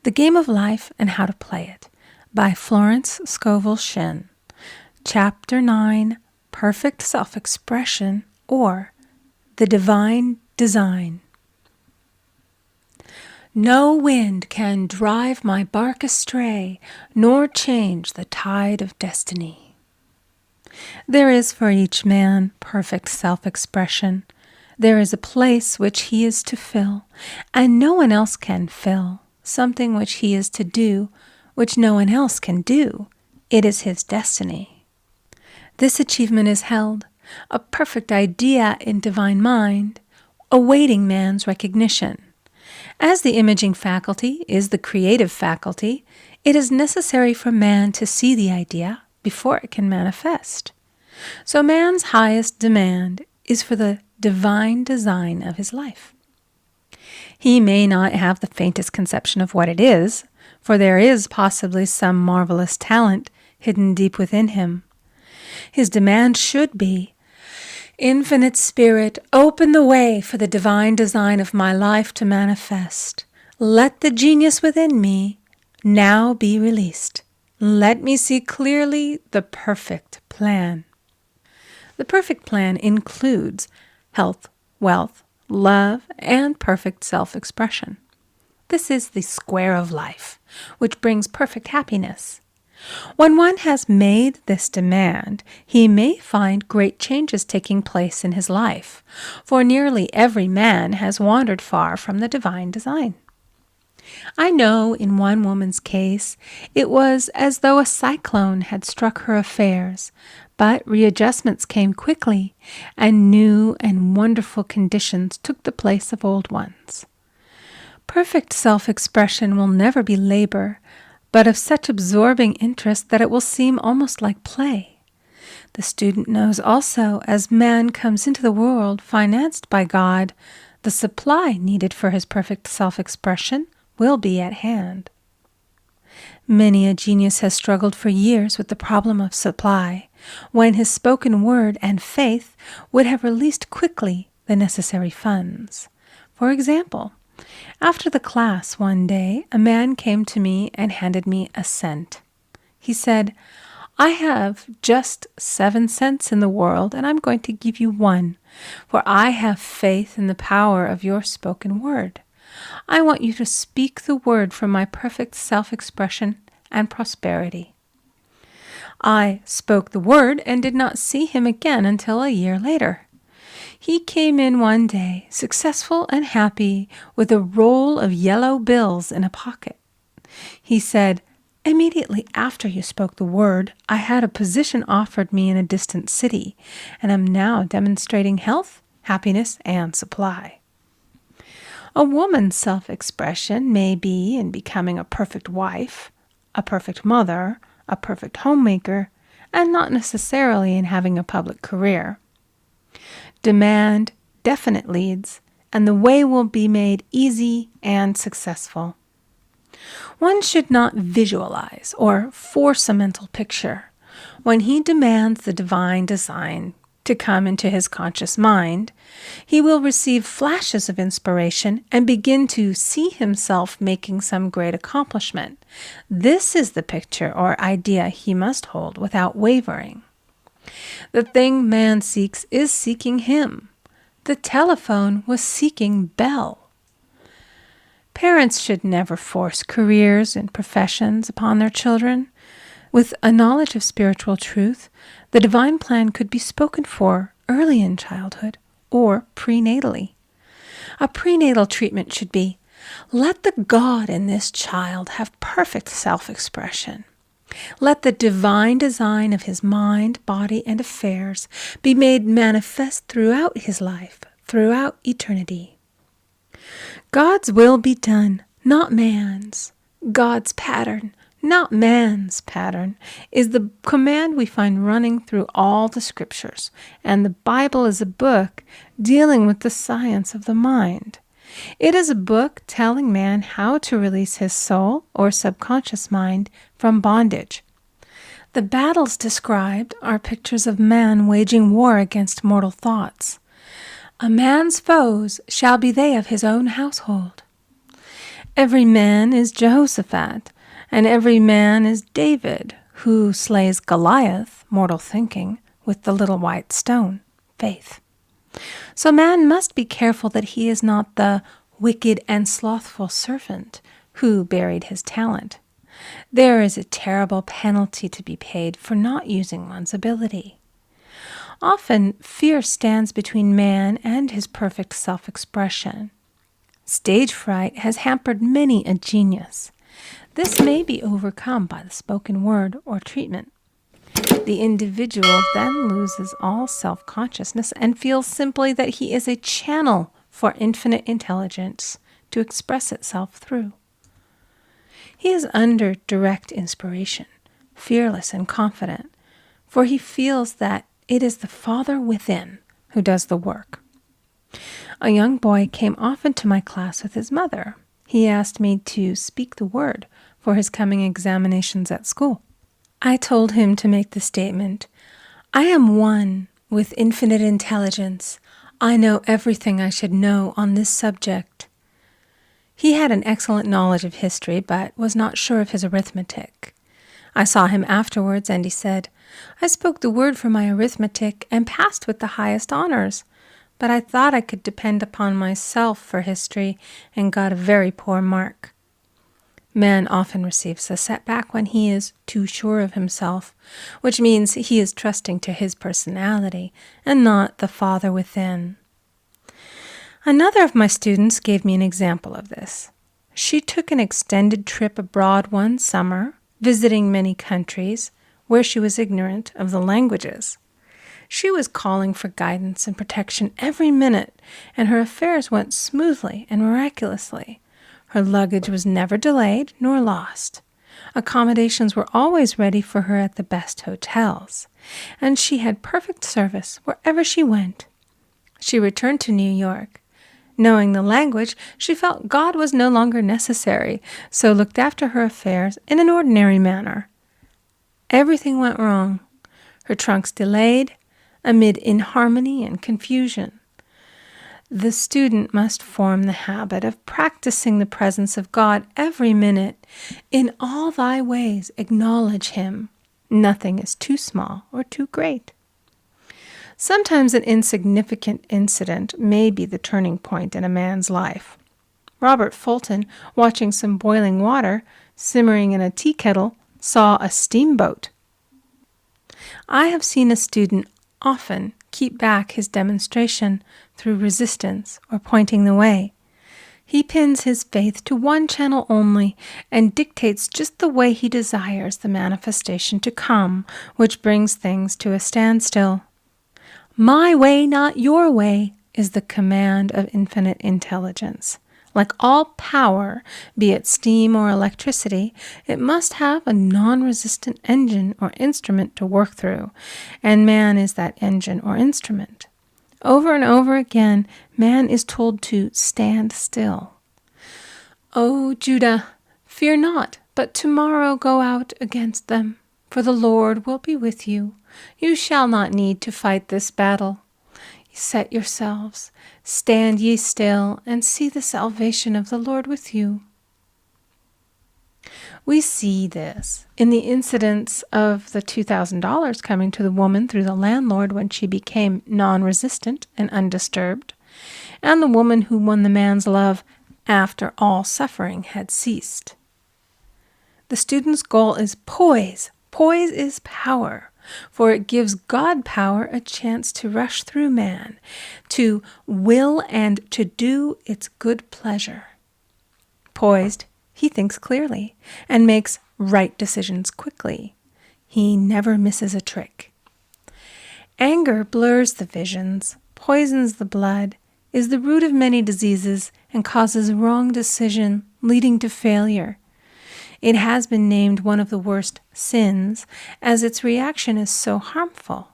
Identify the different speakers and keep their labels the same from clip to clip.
Speaker 1: The Game of Life and How to Play It by Florence Scovel Shinn. Chapter 9, Perfect Self-Expression, or The Divine Design. No wind can drive my bark astray, nor change the tide of destiny. There is for each man perfect self-expression. There is a place which he is to fill, and no one else can fill. Something which he is to do, which no one else can do. It is his destiny. This achievement is held, a perfect idea in divine mind, awaiting man's recognition. As the imaging faculty is the creative faculty, it is necessary for man to see the idea before it can manifest. So man's highest demand is for the divine design of his life. He may not have the faintest conception of what it is, for there is possibly some marvelous talent hidden deep within him. His demand should be, Infinite Spirit, open the way for the divine design of my life to manifest. Let the genius within me now be released. Let me see clearly the perfect plan. The perfect plan includes health, wealth, love, and perfect self-expression. This is the square of life, which brings perfect happiness. When one has made this demand, he may find great changes taking place in his life, for nearly every man has wandered far from the divine design. I know in one woman's case, it was as though a cyclone had struck her affairs, but readjustments came quickly, and new and wonderful conditions took the place of old ones. Perfect self-expression will never be labor, but of such absorbing interest that it will seem almost like play. The student knows also, as man comes into the world financed by God, the supply needed for his perfect self-expression will be at hand. Many a genius has struggled for years with the problem of supply, when his spoken word and faith would have released quickly the necessary funds. For example, after the class one day, a man came to me and handed me a cent. He said, "I have just 7 cents in the world, and I'm going to give you 1, for I have faith in the power of your spoken word. I want you to speak the word for my perfect self-expression and prosperity." I spoke the word and did not see him again until a year later. He came in one day, successful and happy, with a roll of yellow bills in a pocket. He said, "Immediately after you spoke the word, I had a position offered me in a distant city, and am now demonstrating health, happiness, and supply." A woman's self-expression may be in becoming a perfect wife, a perfect mother, a perfect homemaker, and not necessarily in having a public career. Demand definite leads, and the way will be made easy and successful. One should not visualize or force a mental picture. When he demands the divine design to come into his conscious mind, he will receive flashes of inspiration and begin to see himself making some great accomplishment. This is the picture or idea he must hold without wavering. The thing man seeks is seeking him. The telephone was seeking Bell. Parents should never force careers and professions upon their children. With a knowledge of spiritual truth, the divine plan could be spoken for early in childhood or prenatally. A prenatal treatment should be, let the God in this child have perfect self-expression. Let the divine design of his mind, body, and affairs be made manifest throughout his life, throughout eternity. God's will be done, not man's. God's pattern, not man's pattern, is the command we find running through all the scriptures, and the Bible is a book dealing with the science of the mind. It is a book telling man how to release his soul or subconscious mind from bondage. The battles described are pictures of man waging war against mortal thoughts. A man's foes shall be they of his own household. Every man is Jehoshaphat, and every man is David, who slays Goliath, mortal thinking, with the little white stone, faith. So man must be careful that he is not the wicked and slothful servant who buried his talent. There is a terrible penalty to be paid for not using one's ability. Often, fear stands between man and his perfect self-expression. Stage fright has hampered many a genius. This may be overcome by the spoken word or treatment. The individual then loses all self-consciousness and feels simply that he is a channel for infinite intelligence to express itself through. He is under direct inspiration, fearless and confident, for he feels that it is the Father within who does the work. A young boy came often to my class with his mother. He asked me to speak the word for his coming examinations at school. I told him to make the statement, "I am one with infinite intelligence. I know everything I should know on this subject." He had an excellent knowledge of history, but was not sure of his arithmetic. I saw him afterwards, and he said, "I spoke the word for my arithmetic and passed with the highest honors, but I thought I could depend upon myself for history and got a very poor mark." Man often receives a setback when he is too sure of himself, which means he is trusting to his personality and not the Father within. Another of my students gave me an example of this. She took an extended trip abroad one summer, visiting many countries where she was ignorant of the languages. She was calling for guidance and protection every minute, and her affairs went smoothly and miraculously. Her luggage was never delayed nor lost. Accommodations were always ready for her at the best hotels, and she had perfect service wherever she went. She returned to New York. Knowing the language, she felt God was no longer necessary, so looked after her affairs in an ordinary manner. Everything went wrong. Her trunks delayed, amid inharmony and confusion. The student must form the habit of practicing the presence of God every minute. In all thy ways acknowledge him. Nothing is too small or too great. Sometimes an insignificant incident may be the turning point in a man's life. Robert Fulton, watching some boiling water simmering in a tea kettle, saw a steamboat. I have seen a student often keep back his demonstration through resistance or pointing the way. He pins his faith to one channel only and dictates just the way he desires the manifestation to come, which brings things to a standstill. "My way, not your way," is the command of infinite intelligence. Like all power, be it steam or electricity, it must have a non-resistant engine or instrument to work through, and man is that engine or instrument. Over and over again, man is told to stand still. "O Judah, fear not, but tomorrow go out against them, for the Lord will be with you. You shall not need to fight this battle. Set yourselves, stand ye still, and see the salvation of the Lord with you." We see this in the incidents of the $2,000 coming to the woman through the landlord when she became non-resistant and undisturbed, and the woman who won the man's love after all suffering had ceased. The student's goal is poise. Poise is power, for it gives God power a chance to rush through man, to will and to do its good pleasure. Poised, he thinks clearly and makes right decisions quickly. He never misses a trick. Anger blurs the visions, poisons the blood, is the root of many diseases, and causes wrong decision, leading to failure. It has been named one of the worst sins, as its reaction is so harmful.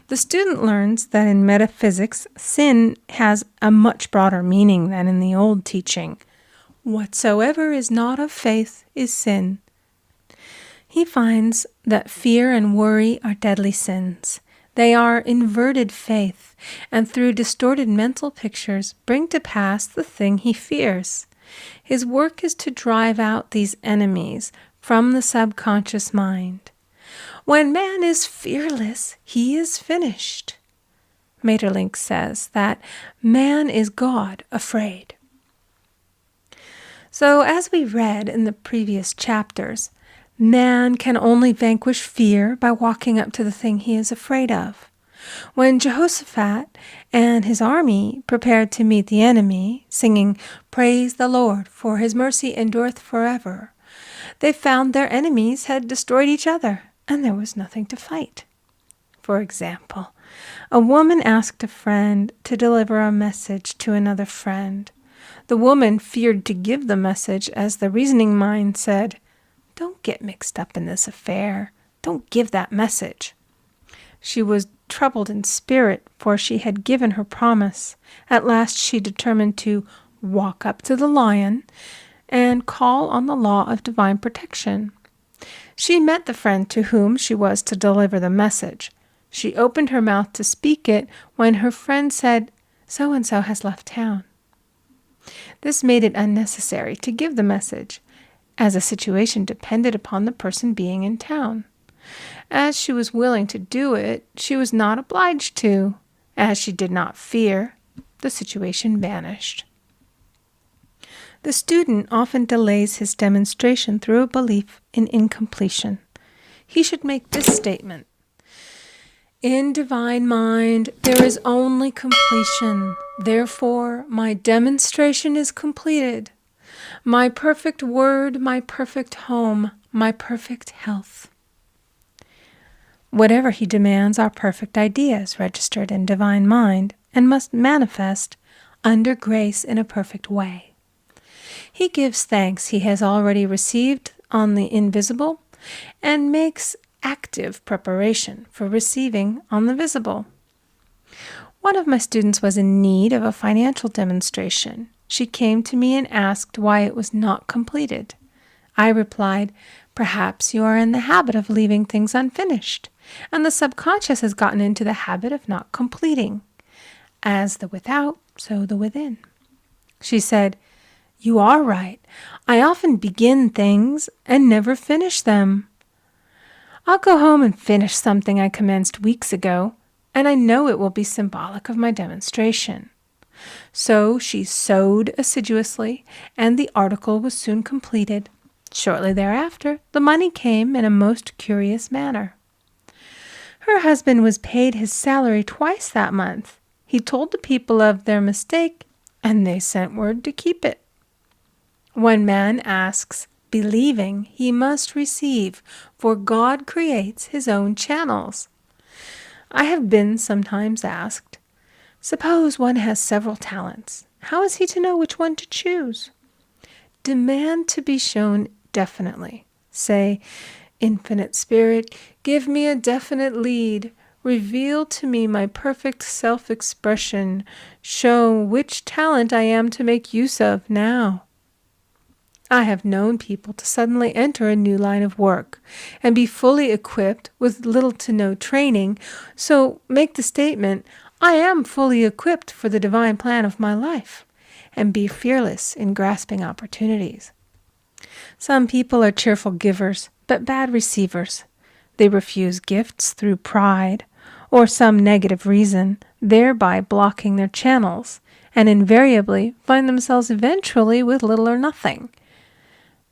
Speaker 1: The student learns that in metaphysics, sin has a much broader meaning than in the old teaching. Whatsoever is not of faith is sin. He finds that fear and worry are deadly sins. They are inverted faith, and through distorted mental pictures bring to pass the thing he fears. His work is to drive out these enemies from the subconscious mind. When man is fearless, he is finished. Maeterlinck says that man is God afraid. So as we read in the previous chapters, man can only vanquish fear by walking up to the thing he is afraid of. When Jehoshaphat and his army prepared to meet the enemy, singing, "Praise the Lord, for his mercy endureth forever," they found their enemies had destroyed each other, and there was nothing to fight. For example, a woman asked a friend to deliver a message to another friend. The woman feared to give the message, as the reasoning mind said, "Don't get mixed up in this affair. Don't give that message." She was troubled in spirit, for she had given her promise. At last she determined to walk up to the lion and call on the law of divine protection. She met the friend to whom she was to deliver the message. She opened her mouth to speak it when her friend said, "So-and-so has left town." This made it unnecessary to give the message, as the situation depended upon the person being in town. As she was willing to do it, she was not obliged to. As she did not fear, the situation vanished. The student often delays his demonstration through a belief in incompletion. He should make this statement: "In divine mind, there is only completion. Therefore, my demonstration is completed. My perfect word, my perfect home, my perfect health." Whatever he demands are perfect ideas registered in divine mind and must manifest under grace in a perfect way. He gives thanks he has already received on the invisible and makes active preparation for receiving on the visible. One of my students was in need of a financial demonstration. She came to me and asked why it was not completed. I replied, "Perhaps you are in the habit of leaving things unfinished, and the subconscious has gotten into the habit of not completing. As the without, so the within." She said, "You are right. I often begin things and never finish them. I'll go home and finish something I commenced weeks ago, and I know it will be symbolic of my demonstration." So she sewed assiduously, and the article was soon completed. Shortly thereafter, the money came in a most curious manner. Her husband was paid his salary twice that month. He told the people of their mistake, and they sent word to keep it. When man asks, believing, he must receive, for God creates his own channels. I have been sometimes asked, suppose one has several talents. How is he to know which one to choose? Demand to be shown definitely. Say, "Infinite Spirit, give me a definite lead. Reveal to me my perfect self-expression. Show which talent I am to make use of now." I have known people to suddenly enter a new line of work and be fully equipped with little to no training, so make the statement, "I am fully equipped for the divine plan of my life," and be fearless in grasping opportunities. Some people are cheerful givers, but bad receivers. They refuse gifts through pride or some negative reason, thereby blocking their channels, and invariably find themselves eventually with little or nothing.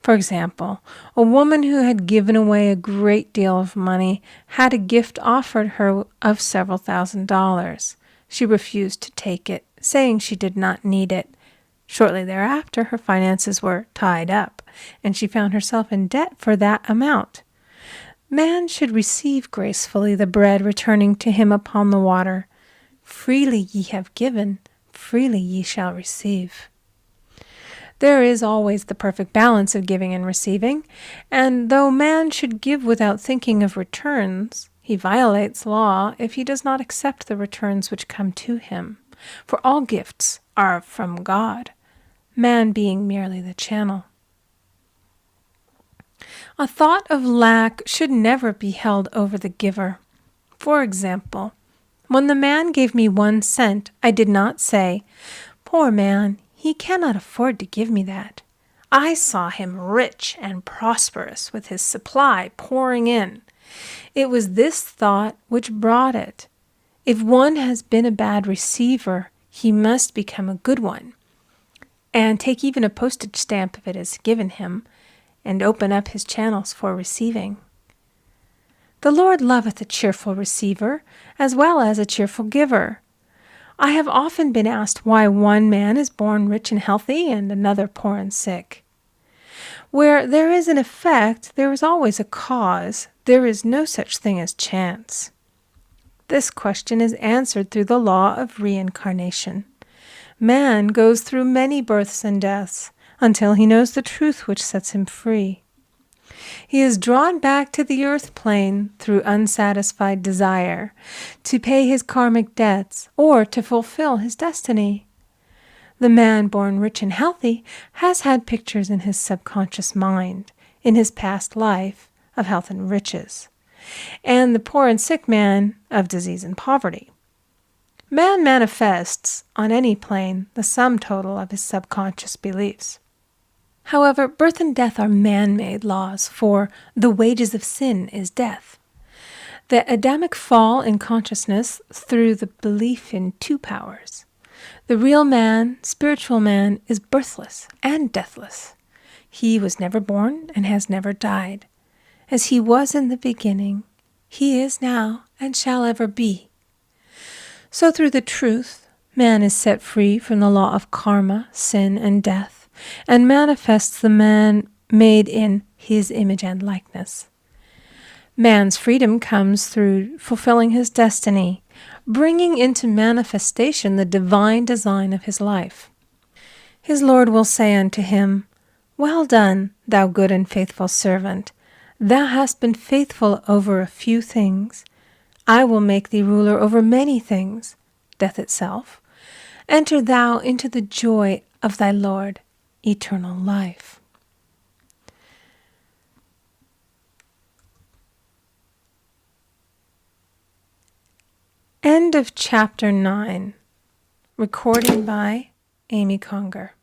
Speaker 1: For example, a woman who had given away a great deal of money had a gift offered her of several $1,000s. She refused to take it, saying she did not need it. Shortly thereafter, her finances were tied up, and she found herself in debt for that amount. Man should receive gracefully the bread returning to him upon the water. Freely ye have given, freely ye shall receive. There is always the perfect balance of giving and receiving, and though man should give without thinking of returns, he violates law if he does not accept the returns which come to him. For all gifts are from God, man being merely the channel. A thought of lack should never be held over the giver. For example, when the man gave me 1 cent, I did not say, "Poor man, He cannot afford to give me that. I saw him rich and prosperous with his supply pouring in. It was this thought which brought it. If one has been a bad receiver, he must become a good one, and take even a postage stamp if it is given him, and open up his channels for receiving. The Lord loveth a cheerful receiver, as well as a cheerful giver. I have often been asked why one man is born rich and healthy and another poor and sick. Where there is an effect, there is always a cause. There is no such thing as chance. This question is answered through the law of reincarnation. Man goes through many births and deaths until he knows the truth which sets him free. He is drawn back to the earth plane through unsatisfied desire, to pay his karmic debts or to fulfill his destiny. The man born rich and healthy has had pictures in his subconscious mind, in his past life, of health and riches, and the poor and sick man of disease and poverty. Man manifests, on any plane, the sum total of his subconscious beliefs. However, birth and death are man-made laws, for the wages of sin is death. The Adamic fall in consciousness through the belief in two powers. The real man, spiritual man, is birthless and deathless. He was never born and has never died. As he was in the beginning, he is now and shall ever be. So through the truth, man is set free from the law of karma, sin, and death, and manifests the man made in his image and likeness. Man's freedom comes through fulfilling his destiny, bringing into manifestation the divine design of his life. His Lord will say unto him, "Well done, thou good and faithful servant. Thou hast been faithful over a few things. I will make thee ruler over many things," death itself. "Enter thou into the joy of thy Lord, eternal life." End of chapter 9. Recording by Amy Conger.